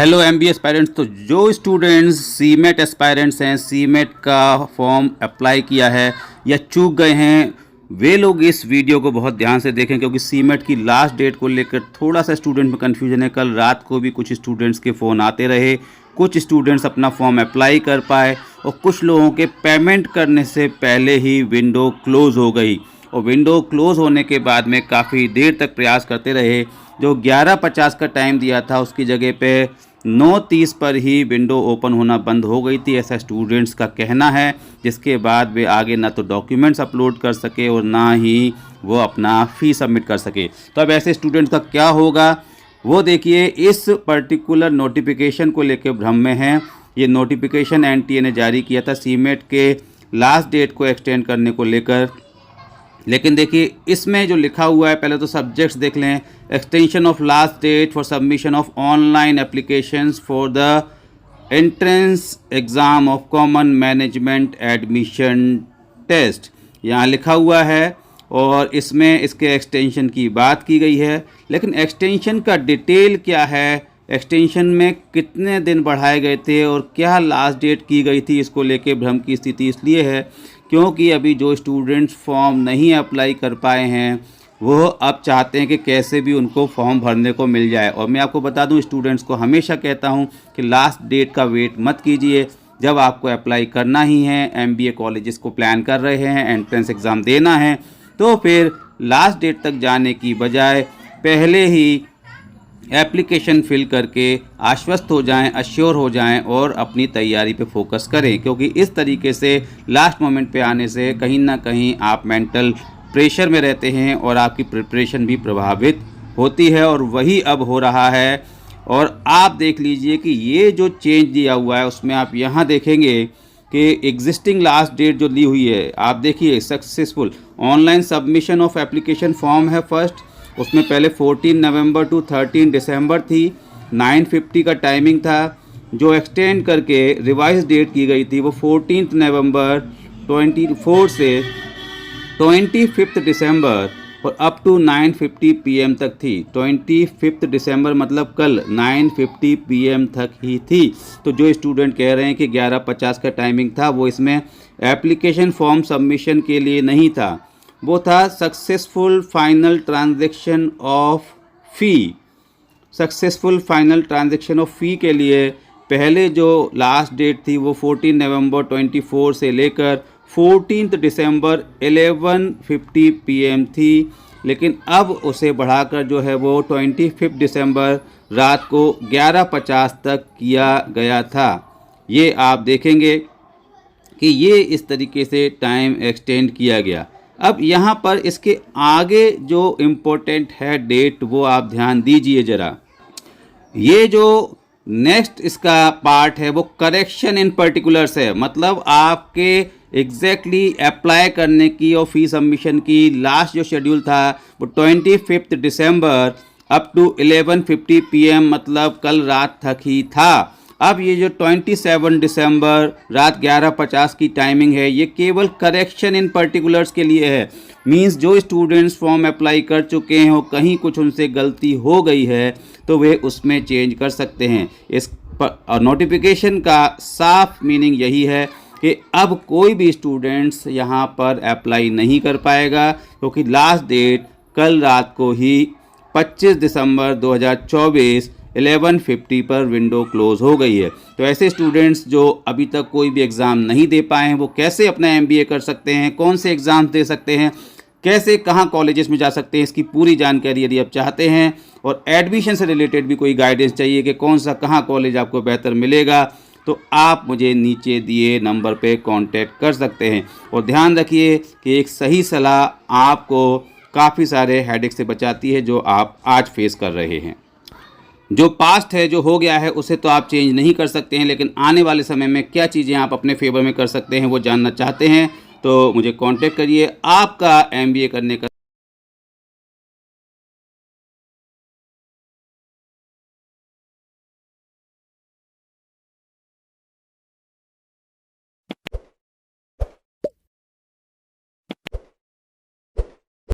Hello MBA aspirants. तो जो students cement aspirants हैं, सीमेट का फॉर्म अप्लाई किया है या चूक गए हैं, वे लोग इस वीडियो को बहुत ध्यान से देखें, क्योंकि सीमेट की लास्ट डेट को लेकर थोड़ा सा स्टूडेंट में कन्फ्यूजन है। कल रात को भी कुछ स्टूडेंट्स के फ़ोन आते रहे, कुछ स्टूडेंट्स अपना फॉर्म अप्लाई कर पाए और कुछ लोगों के पेमेंट करने से पहले ही विंडो क्लोज़ हो गई। और विंडो क्लोज़ होने के बाद में काफ़ी देर तक प्रयास करते रहे। जो 11:50 का टाइम दिया था उसकी जगह पे 9:30 पर ही विंडो ओपन होना बंद हो गई थी, ऐसा स्टूडेंट्स का कहना है। जिसके बाद वे आगे ना तो डॉक्यूमेंट्स अपलोड कर सके और ना ही वो अपना फ़ी सबमिट कर सके। तो अब ऐसे स्टूडेंट्स का क्या होगा वो देखिए। इस पर्टिकुलर नोटिफिकेशन को लेकर भ्रम में हैं। ये नोटिफिकेशन एनटीए ने जारी किया था सीमेट के लास्ट डेट को एक्सटेंड करने को लेकर। लेकिन देखिए इसमें जो लिखा हुआ है, पहले तो सब्जेक्ट्स देख लें। Extension of last date for submission of online applications for the entrance exam of common management admission test, यहाँ लिखा हुआ है। और इसमें इसके एक्सटेंशन की बात की गई है, लेकिन एक्सटेंशन का डिटेल क्या है, एक्सटेंशन में कितने दिन बढ़ाए गए थे और क्या लास्ट डेट की गई थी, इसको लेके भ्रम की स्थिति इसलिए है क्योंकि अभी जो स्टूडेंट्स फॉर्म नहीं अप्लाई कर पाए हैं वो अब चाहते हैं कि कैसे भी उनको फॉर्म भरने को मिल जाए। और मैं आपको बता दूं, स्टूडेंट्स को हमेशा कहता हूं कि लास्ट डेट का वेट मत कीजिए। जब आपको अप्लाई करना ही है, एमबीए कॉलेजेस को प्लान कर रहे हैं, एंट्रेंस एग्ज़ाम देना है, तो फिर लास्ट डेट तक जाने की बजाय पहले ही एप्लीकेशन फिल करके आश्वस्त हो जाएं, अश्योर हो जाएं और अपनी तैयारी पे फोकस करें। क्योंकि इस तरीके से लास्ट मोमेंट पे आने से कहीं ना कहीं आप मेंटल प्रेशर में रहते हैं और आपकी प्रिपरेशन भी प्रभावित होती है, और वही अब हो रहा है। और आप देख लीजिए कि ये जो चेंज दिया हुआ है उसमें आप यहाँ देखेंगे कि एग्जिस्टिंग लास्ट डेट जो ली हुई है, आप देखिए successful online submission of application form है फर्स्ट, उसमें पहले 14 नवंबर टू 13 दिसंबर थी, 9:50 का टाइमिंग था। जो एक्सटेंड करके रिवाइज डेट की गई थी वो 14 नवंबर 24 से 25 दिसंबर और अप टू 9:50 PM तक थी। 25 दिसंबर मतलब कल 9:50 PM तक ही थी। तो जो स्टूडेंट कह रहे हैं कि 11:50 का टाइमिंग था, वो इसमें एप्लीकेशन फॉर्म सबमिशन के लिए नहीं था, वो था successful final transaction of fee. Successful final transaction of fee के लिए पहले जो लास्ट डेट थी वो 14 नवंबर 24 से लेकर 14 दिसंबर 11:50 PM थी। लेकिन अब उसे बढ़ाकर जो है वो 25 दिसंबर रात को 11:50 तक किया गया था। ये आप देखेंगे कि ये इस तरीके से टाइम एक्सटेंड किया गया। अब यहाँ पर इसके आगे जो इम्पोर्टेंट है डेट, वो आप ध्यान दीजिए ज़रा। ये जो नेक्स्ट इसका पार्ट है वो करेक्शन इन पर्टिकुलर्स है, मतलब आपके एग्जैक्टली अप्लाई करने की और फी सबमिशन की लास्ट जो शेड्यूल था वो 25 दिसंबर अप टू 11:50 PM मतलब कल रात तक ही था। अब ये जो 27 दिसंबर रात 11:50 की टाइमिंग है, ये केवल करेक्शन इन पर्टिकुलर्स के लिए है। मींस जो स्टूडेंट्स फॉर्म अप्लाई कर चुके हैं और कहीं कुछ उनसे गलती हो गई है तो वे उसमें चेंज कर सकते हैं। इस नोटिफिकेशन का साफ मीनिंग यही है कि अब कोई भी स्टूडेंट्स यहाँ पर अप्लाई नहीं कर पाएगा, क्योंकि लास्ट डेट कल रात को ही 25 दिसंबर 2024 11:50 पर विंडो क्लोज हो गई है। तो ऐसे स्टूडेंट्स जो अभी तक कोई भी एग्ज़ाम नहीं दे पाए हैं वो कैसे अपना एमबीए कर सकते हैं, कौन से एग्ज़ाम दे सकते हैं, कैसे कहाँ कॉलेजेस में जा सकते हैं, इसकी पूरी जानकारी यदि आप चाहते हैं और एडमिशन से रिलेटेड भी कोई गाइडेंस चाहिए कि कौन सा कहाँ कॉलेज आपको बेहतर मिलेगा, तो आप मुझे नीचे दिए नंबर पे कांटेक्ट कर सकते हैं। और ध्यान रखिए कि एक सही सलाह आपको काफ़ी सारे हेडेक से बचाती है जो आप आज फेस कर रहे हैं। जो पास्ट है, जो हो गया है, उसे तो आप चेंज नहीं कर सकते हैं, लेकिन आने वाले समय में क्या चीज़ें आप अपने फेवर में कर सकते हैं वो जानना चाहते हैं तो मुझे कांटेक्ट करिए। आपका एमबीए करने का